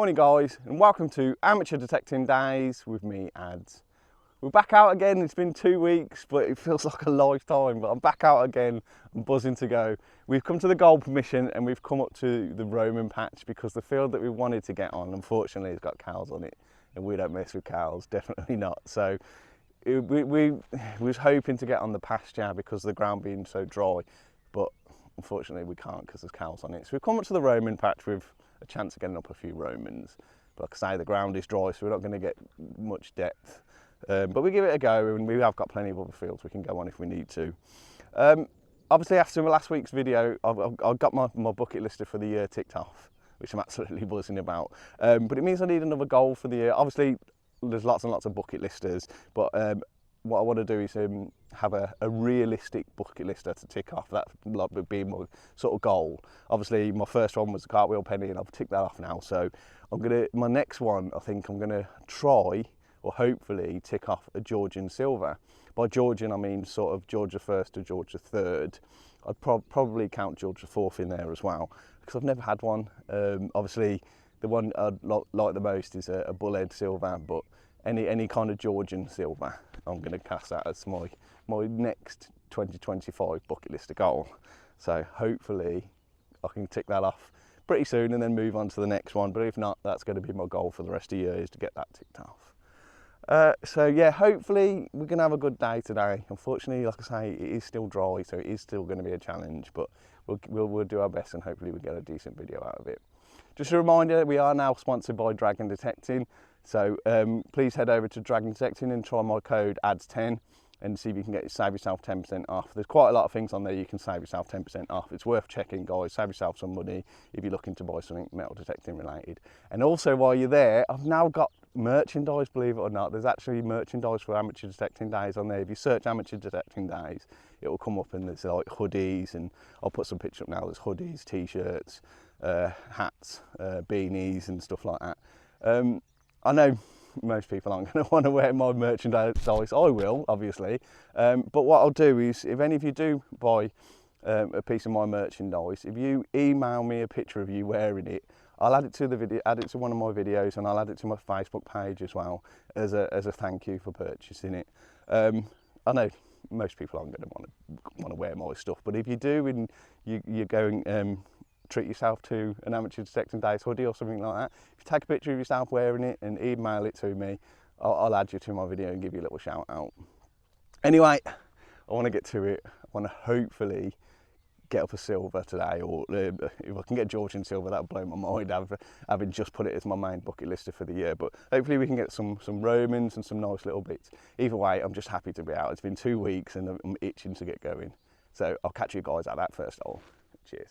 Morning guys, and welcome to Amateur Detecting Days with me, Ads. We're back out again. It's been 2 weeks, but it feels like a lifetime. But I'm back out again. I'm buzzing to go. We've come to the gold permission and we've come up to the Roman patch because the field that we wanted to get on, unfortunately, has got cows on it, and we don't mess with cows, definitely not. So we was hoping to get on the pasture because of the ground being so dry, but unfortunately we can't because there's cows on it. So we've come up to the Roman patch with a chance of getting up a few Romans. But like I say, the ground is dry, so we're not going to get much depth. But we give it a go, and we have got plenty of other fields we can go on if we need to. Obviously, after last week's video, I've got my bucket lister for the year ticked off, which I'm absolutely buzzing about. But it means I need another goal for the year. Obviously, there's lots and lots of bucket listers, but what I want to do is have a realistic bucket lister to tick off. That would be my sort of goal. Obviously, my first one was the cartwheel penny, and I've ticked that off now. So my next one, I think I'm gonna try, or hopefully tick off a Georgian silver. By Georgian, I mean sort of George I to George III. I'd probably count George IV in there as well, because I've never had one. Obviously, the one I'd like the most is a bullhead silver, but any kind of Georgian silver, I'm going to cast that as my next 2025 bucket list goal. So hopefully I can tick that off pretty soon and then move on to the next one. But if not, that's going to be my goal for the rest of the year, is to get that ticked off. So yeah, hopefully we're going to have a good day today. Unfortunately, like I say, it is still dry, so it is still going to be a challenge, but we'll do our best and hopefully we'll get a decent video out of it. Just a reminder, we are now sponsored by Dragon Detecting. So please head over to Dragon Detecting and try my code ADS10 and see if you can save yourself 10% off. There's quite a lot of things on there you can save yourself 10% off. It's worth checking, guys. Save yourself some money if you're looking to buy something metal detecting related. And also, while you're there, I've now got merchandise, believe it or not. There's actually merchandise for Amateur Detecting Days on there. If you search Amateur Detecting Days, it will come up, and there's like hoodies, and I'll put some pictures up now. There's hoodies, t-shirts, hats, beanies and stuff like that. I know most people aren't going to want to wear my merchandise. I will, obviously. But what I'll do is, if any of you do buy a piece of my merchandise, if you email me a picture of you wearing it, I'll add it to the video, add it to one of my videos, and I'll add it to my Facebook page as well as a thank you for purchasing it. I know most people aren't going to want to wear my stuff, but if you do and you're going treat yourself to an Amateur Detecting Days hoodie or something like that, if you take a picture of yourself wearing it and email it to me, I'll add you to my video and give you a little shout out. Anyway, I want to get to it. I want to hopefully get up a silver today, or if I can get Georgian silver, that'll blow my mind, having just put it as my main bucket lister for the year. But hopefully we can get some Romans and some nice little bits. Either way, I'm just happy to be out. It's been 2 weeks and I'm itching to get going. So I'll catch you guys at that first hole. Cheers.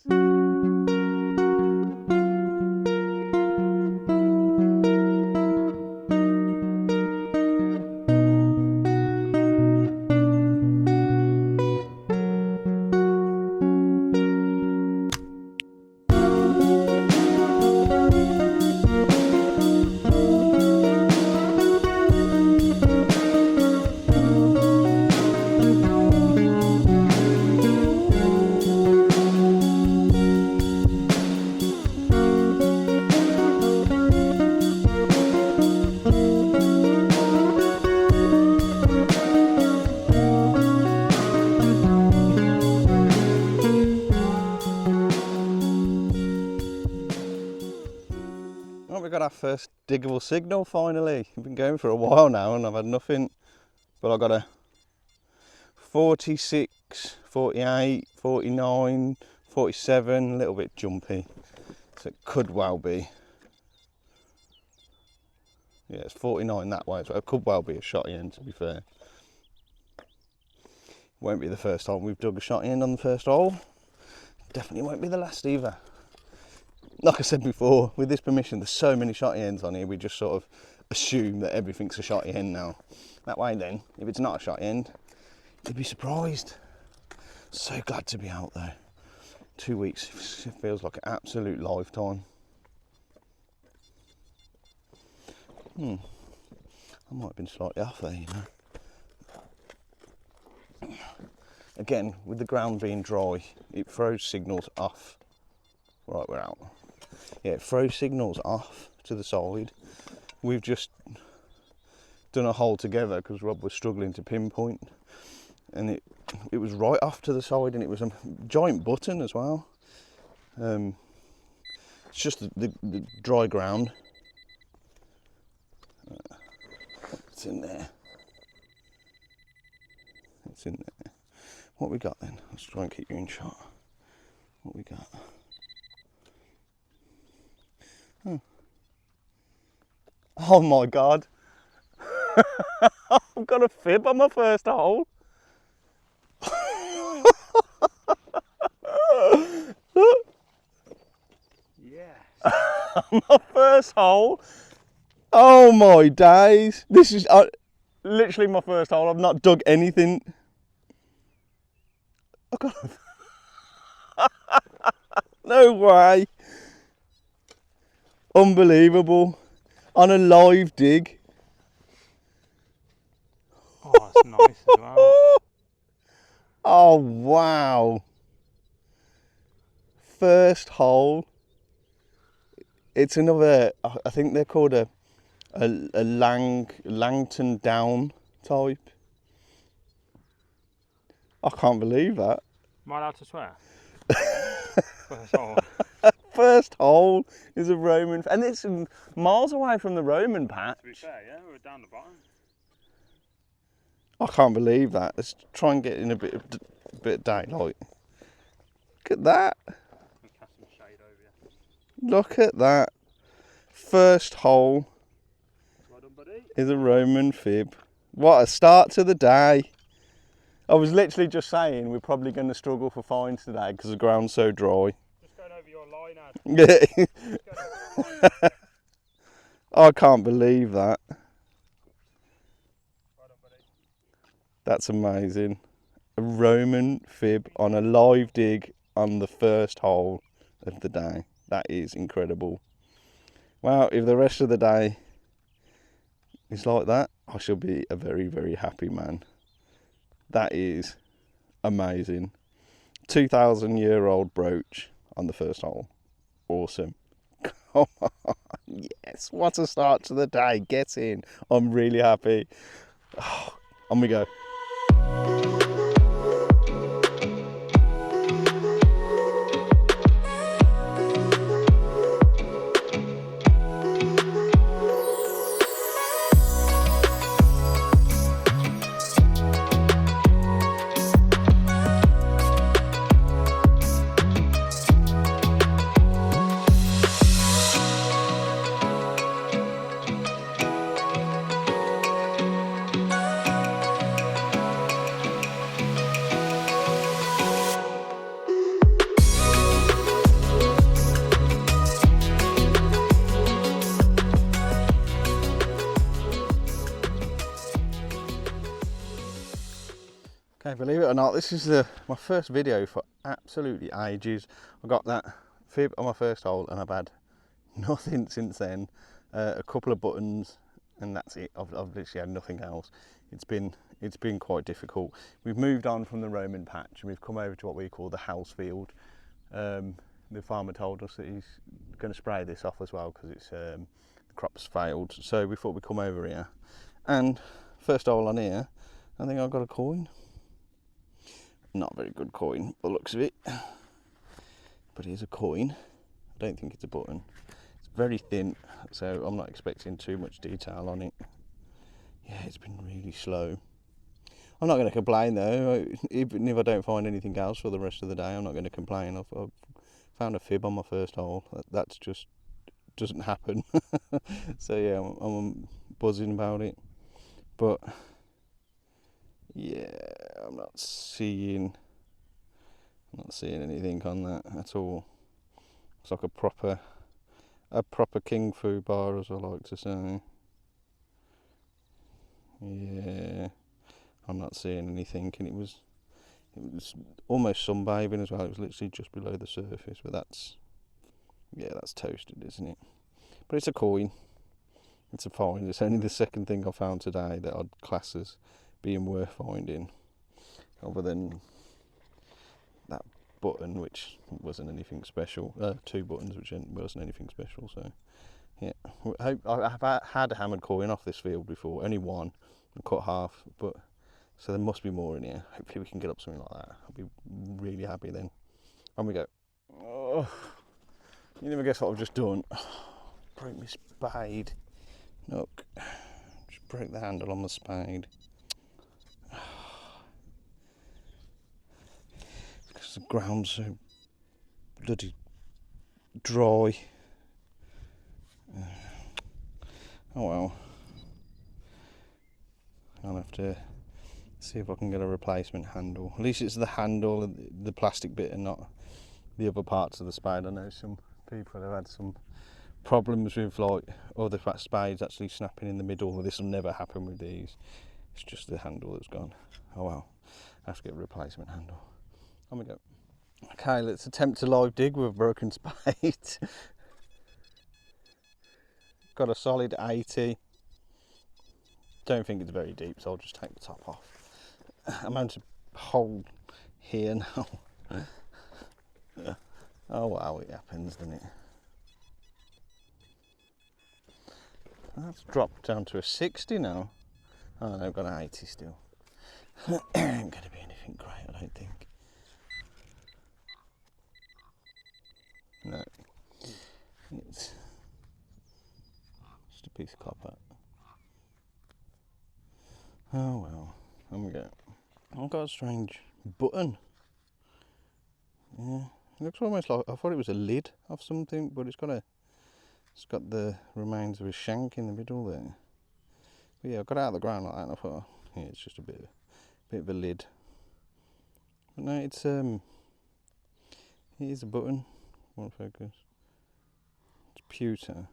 We've got our first diggable signal finally. We've been going for a while now and I've had nothing, but I've got a 46, 48, 49, 47, a little bit jumpy, so it could well be, yeah, it's 49 that way, so it could well be a shotty end, to be fair. Won't be the first time we've dug a shotty end on the first hole, definitely won't be the last either. Like I said before, with this permission, there's so many shotty ends on here, we just sort of assume that everything's a shotty end now. That way then, if it's not a shotty end, you'd be surprised. So glad to be out there. 2 weeks, it feels like an absolute lifetime. I might have been slightly off there, you know. Again, with the ground being dry, it throws signals off. Right, we're out. Yeah, it throws signals off, to the side. We've just done a hole together because Rob was struggling to pinpoint, and it was right off to the side, and it was a giant button as well. It's just the dry ground. It's in there. It's in there. What we got then? Let's try and keep you in shot. What we got? Oh my God. I've got a fib on my first hole. Yes. My first hole. Oh my days. This is literally my first hole. I've not dug anything. I got no way. Unbelievable. On a live dig. Oh, it's nice as well. Oh wow. First hole. It's another, I think they're called a Langton Down type. I can't believe that. Am I allowed to swear? First hole. First hole is a Roman, and it's miles away from the Roman patch. To be fair, yeah, we're down the bottom. I can't believe that. Let's try and get in a bit of daylight. Look at that. I'll cast some shade over you. Look at that. First hole Well done, buddy. is a Roman fib. What a start to the day. I was literally just saying we're probably going to struggle for finds today because the ground's so dry. Just going over your line, Ad. Yeah. Just going over your line, Ad. I can't believe that. Well done, buddy. That's amazing. A Roman fib on a live dig on the first hole of the day. That is incredible. Wow, if the rest of the day is like that, I shall be a very, very happy man. That is amazing. 2,000-year-old brooch on the first hole. Awesome. Come on. Yes, what a start to the day. Get in. I'm really happy. Oh, on we go. Okay, believe it or not, this is my first video for absolutely ages. I got that fib on my first hole and I've had nothing since then. A couple of buttons and that's it. I've literally had nothing else. It's been quite difficult. We've moved on from the Roman patch and we've come over to what we call the house field. The farmer told us that he's going to spray this off as well because it's the crop's failed. So we thought we'd come over here. And first hole on here, I think I've got a coin. Not a very good coin by the looks of it, but it is a coin. I don't think it's a button. It's very thin, so I'm not expecting too much detail on it. Yeah, it's been really slow. I'm not going to complain though. Even if I don't find anything else for the rest of the day, I'm not going to complain. I've found a fib on my first hole. That's just doesn't happen. So yeah, I'm buzzing about it, but yeah, I'm not seeing anything on that at all. It's like a proper king fu bar, as I like to say. Yeah, I'm not seeing anything, and it was almost sunbathing as well. It was literally just below the surface, but that's toasted, isn't it? But it's a coin. It's a find. It's only the second thing I found today that I'd class as being worth finding, other than that button, which wasn't anything special. 2 buttons, which wasn't anything special. So Yeah, I've had a hammered coin off this field before, only one, and cut half, but so there must be more in here. Hopefully we can get up something like that. I'll be really happy then. On we go. Oh, you never guess what I've just done. Broke my spade. Look, just broke the handle on the spade. Because the ground's so bloody dry. Oh well. I'll have to see if I can get a replacement handle. At least it's the handle and the plastic bit and not the other parts of the spade. I know some people have had some problems with like other spades actually snapping in the middle. This will never happen with these. It's just the handle that's gone. Oh well. I have to get a replacement handle. On we go. Okay, let's attempt to live dig with a broken spade. Got a solid 80. Don't think it's very deep, so I'll just take the top off. I'm going to hold here now. Oh wow, it happens, doesn't it? That's dropped down to a 60 now. Oh no, I've got an 80 still. Ain't going to be anything great, I don't think. No. It's just a piece of copper. Oh well, there we go. I've got a strange button. Yeah, it looks almost like, I thought it was a lid of something, but it's got the remains of a shank in the middle there. But yeah, I got it out of the ground like that and I thought, yeah, it's just a bit of a lid. But no, it is a button. Won't focus. It's pewter.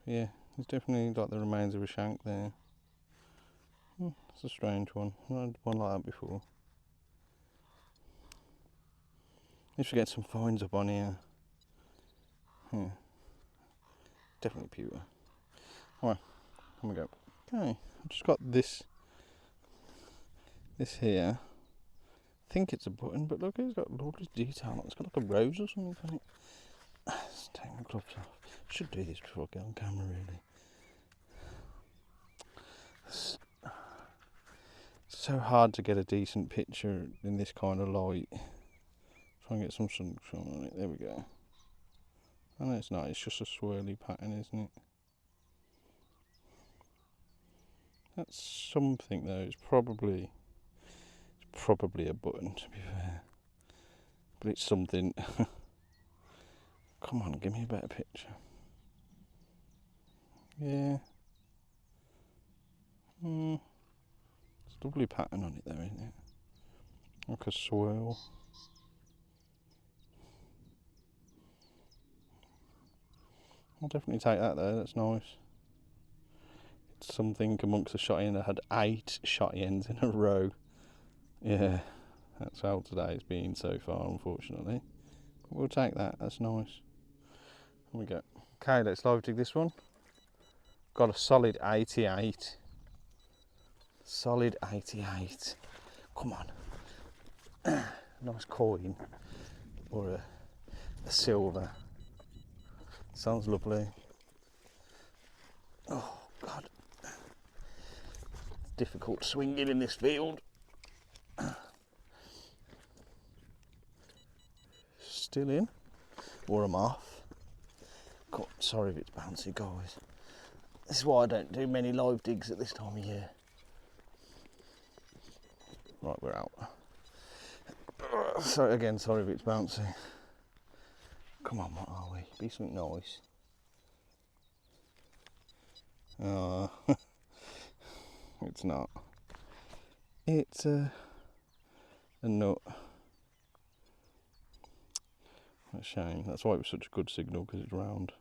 Yeah, there's definitely like the remains of a shank there. It's a strange one. I've not had one like that before. Need to get some fines up on here. Yeah. Definitely pewter. Alright, here we go. Okay, I've just got this here. I think it's a button, but look, it's got lovely detail. It's got like a rose or something on it. Let's take my gloves off. I should do this before I get on camera, really. It's so hard to get a decent picture in this kind of light. Try and get some sunshine on it. There we go. I know it's not, it's just a swirly pattern, isn't it? That's something though, it's probably a button, to be fair. But it's something. Come on, give me a better picture. Yeah. It's a lovely pattern on it though, isn't it? Like a swirl. I'll definitely take that though, that's nice. It's something amongst the shotty end. I had 8 shotty ends in a row. Yeah, that's how today's been so far, unfortunately. But we'll take that, that's nice. Here we go. Okay, let's live dig this one. Got a solid 88. Solid 88. Come on. Nice coin. Or a silver. Sounds lovely. Oh, God. It's difficult swinging in this field. Still in? Or I'm off. God, sorry if it's bouncy, guys. This is why I don't do many live digs at this time of year. Right, we're out. Sorry again, sorry if it's bouncy. Come on, what are we? Be something nice. It's not. It's a nut. What a shame. That's why it was such a good signal, because it's round.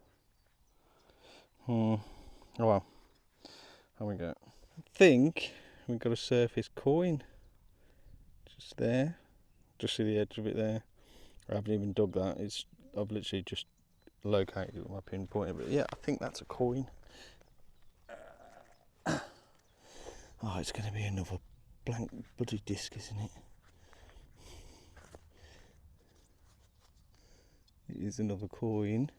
Oh well. There we go. I think we've got a surface coin. Just there. Just see the edge of it there. I haven't even dug that. I've literally just located it with my pinpointer. But yeah, I think that's a coin. Oh, it's going to be another blank bloody disc, isn't it? It is another coin.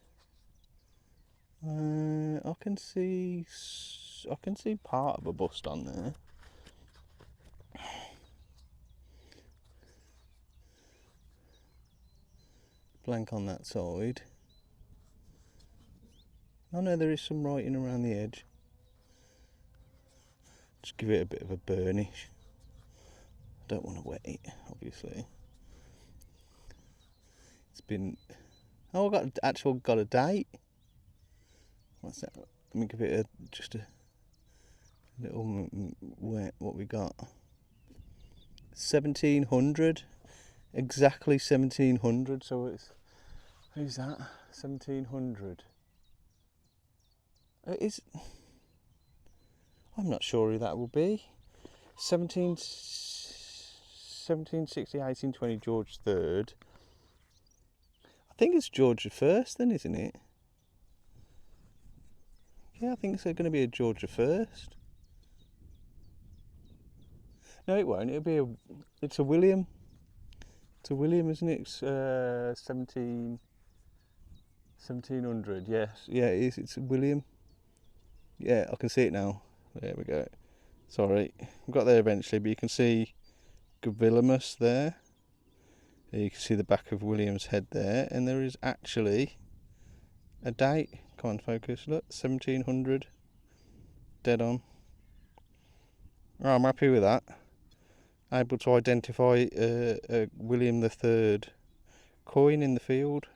I can see part of a bust on there. Blank on that side. Oh no, there is some writing around the edge. Just give it a bit of a burnish. I don't want to wet it, obviously. It's been... Oh, I got a date. What's that? Let me give it just a little wet. What we got? 1700. Exactly 1700. So it's... Who's that? 1700. I'm not sure who that will be. 1760, 1820, George III. I think it's George I then, isn't it? Yeah, I think it's going to be a George I. No, it won't. It's a William. It's a William, isn't it? It's 1700. Yes, yeah, it is. It's a William. Yeah, I can see it now. There we go. Sorry, we got there eventually, but you can see Gavilamus there. You can see the back of William's head there, and there is actually a date. Come on, focus. Look, 1700. Dead on. Oh, I'm happy with that. Able to identify a William III coin in the field.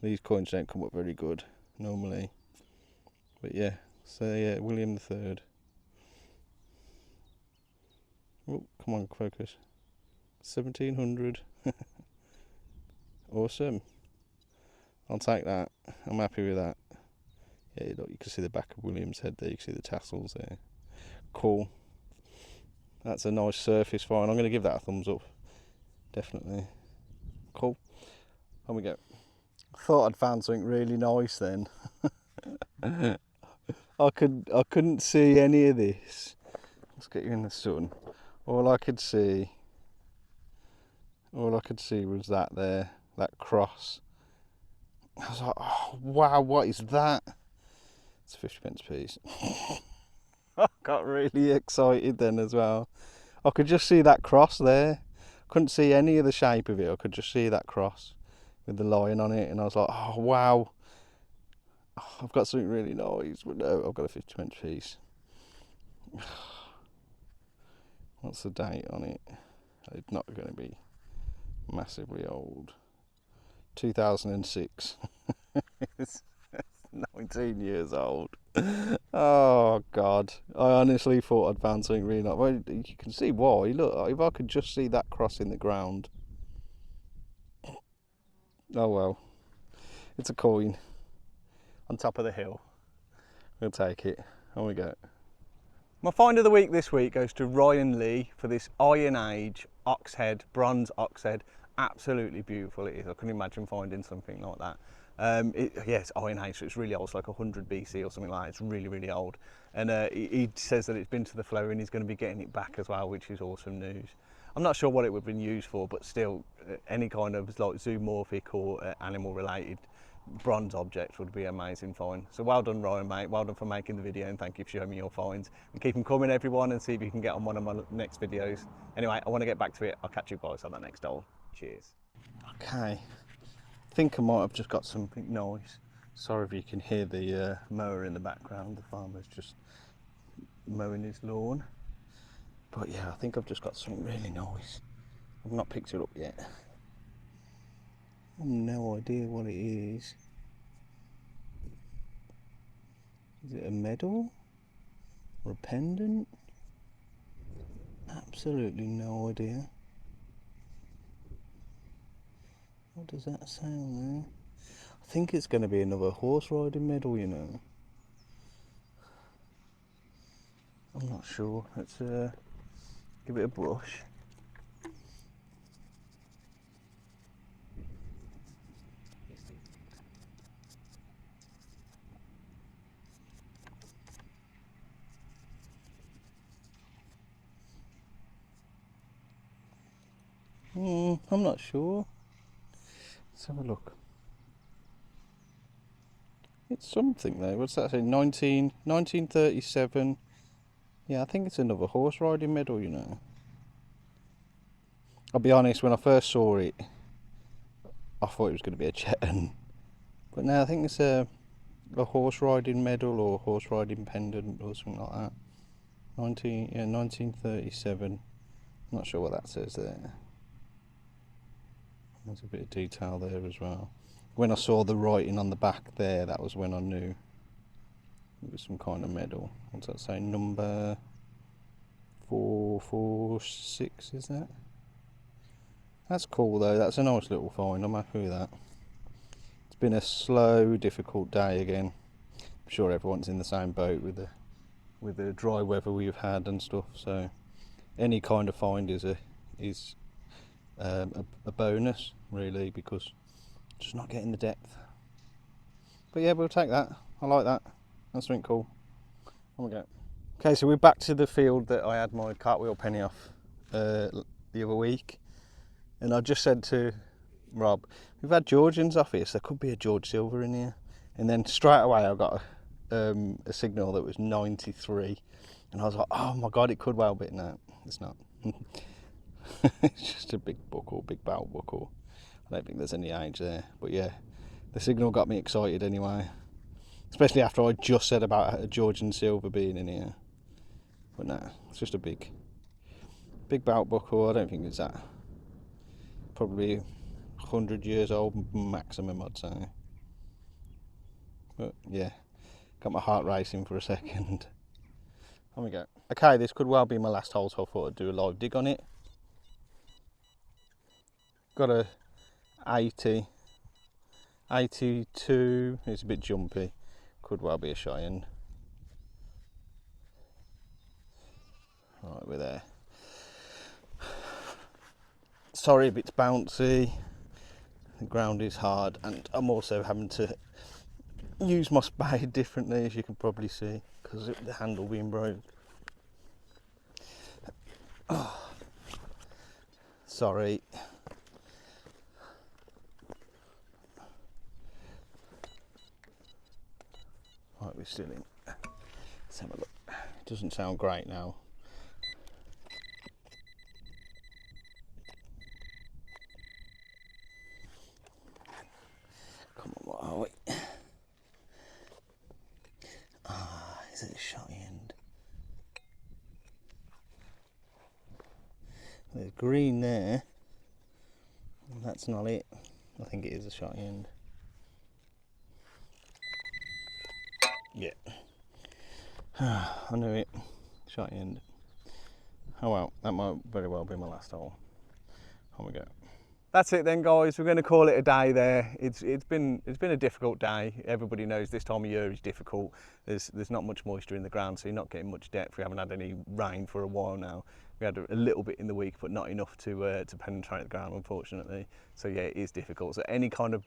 These coins don't come up very good normally, but yeah. So yeah, William III. Oh, come on, focus. 1700. Awesome. I'll take that. I'm happy with that. Yeah, look, you can see the back of William's head there. You can see the tassels there. Cool. That's a nice surface find. I'm going to give that a thumbs up. Definitely. Cool. On we go. I thought I'd found something really nice then. I couldn't see any of this. Let's get you in the sun. All I could see was that there, that cross. I was like, oh wow, what is that? It's a 50p piece. I got really excited then as well. I could just see that cross there. Couldn't see any of the shape of it. I could just see that cross with the lion on it, and I was like, oh wow, I've got something really nice. But no, I've got a 50p piece. What's the date on it? It's not going to be massively old. 2006. It's 19 years old. Oh God, I honestly thought I'd found something really nice. Well, you can see why. Look, if I could just see that cross in the ground. Oh well, it's a coin on top of the hill. We'll take it. On we go. My find of the week this week goes to Ryan Lee for this Iron Age ox head, bronze ox head. Absolutely beautiful it is. I couldn't imagine finding something like that. It's Iron Age, so it's really old. It's like 100 BC or something like that. It's really, really old. And he says that it's been to the flow and he's going to be getting it back as well, which is awesome news. I'm not sure what it would have been used for, but still, any kind of like zoomorphic or animal related bronze object would be amazing find. So well done, Ryan, mate. Well done for making the video, and thank you for showing me your finds. And keep them coming, everyone, and see if you can get on one of my next videos. Anyway, I want to get back to it. I'll catch you guys on that next hole. Cheers. Okay, I think I might have just got something nice. Sorry if you can hear the mower in the background. The farmer's just mowing his lawn. But yeah, I think I've just got something really nice. I've not picked it up yet. I've no idea what it is. Is it a medal? Or a pendant? Absolutely no idea. What does that say on there? I think it's going to be another horse riding medal, you know. I'm not sure. Let's give it a brush. I'm not sure. Let's have a look. It's something though. What's that say? 1937. Yeah, I think it's another horse riding medal, you know. I'll be honest, when I first saw it, I thought it was going to be a Chetan. But now I think it's a horse riding medal or horse riding pendant or something like that. 1937. Not sure what that says there. There's a bit of detail there as well. When I saw the writing on the back there, that was when I knew it was some kind of medal. What's that say? Number 446, is that? That's cool though, that's a nice little find, I'm happy with that. It's been a slow, difficult day again. I'm sure everyone's in the same boat with the dry weather we've had and stuff, so any kind of find is a bonus really, because just not getting the depth. But yeah, we'll take that. I like that. That's something cool. On we go. Okay, so we're back to the field that I had my cartwheel penny off the other week, and I just said to Rob, we've had Georgians off here, so there could be a George Silver in here. And then straight away I got a signal that was 93, and I was like, oh my god, it could well be. No, it's not. It's just a big buckle, big barrel buckle. I don't think there's any age there, but yeah, the signal got me excited anyway, especially after I just said about a Georgian Silver being in here. But no, it's just a big belt buckle. I don't think it's that. Probably 100 years old maximum, I'd say. But yeah, got my heart racing for a second. There we go. Okay, this could well be my last hole, so I thought I'd do a live dig on it. Got a 80, 82, it's a bit jumpy, could well be a shy end. Right, we're there. Sorry if it's bouncy, the ground is hard, and I'm also having to use my spade differently, as you can probably see, because of the handle being broke. Oh, sorry. Right, we're still in. Let's have a look. It doesn't sound great now. Come on, what are we? Ah, is it a shot end? There's green there. That's not it. I think it is a shot end. Yeah. I knew it. Shot end. Oh well, that might very well be my last hole. On we go. That's it then, guys. We're going to call it a day there. It's been a difficult day. Everybody knows this time of year is difficult. There's not much moisture in the ground, so you're not getting much depth. We haven't had any rain for a while now. We had a little bit in the week, but not enough to penetrate the ground, unfortunately. So yeah, it is difficult. So any kind of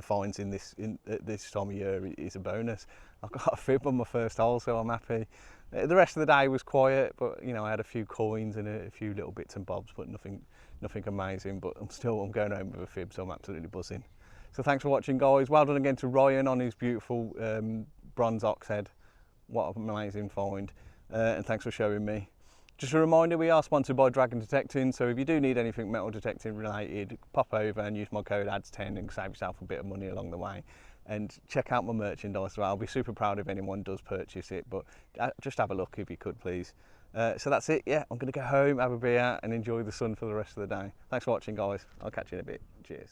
finds at this time of year is a bonus. I've got a fib on my first hole, so I'm happy. The rest of the day was quiet, but you know, I had a few coins and a few little bits and bobs, but nothing amazing. But I'm going home with a fib, so I'm absolutely buzzing. So thanks for watching, guys. Well done again to Ryan on his beautiful bronze ox head. What an amazing find, and thanks for showing me. Just a reminder, we are sponsored by Dragon Detecting, so if you do need anything metal detecting related, pop over and use my code ADS10 and save yourself a bit of money along the way. And check out my merchandise as well. I'll be super proud if anyone does purchase it, but just have a look if you could, please. So that's it. Yeah, I'm going to go home, have a beer and enjoy the sun for the rest of the day. Thanks for watching, guys. I'll catch you in a bit. Cheers.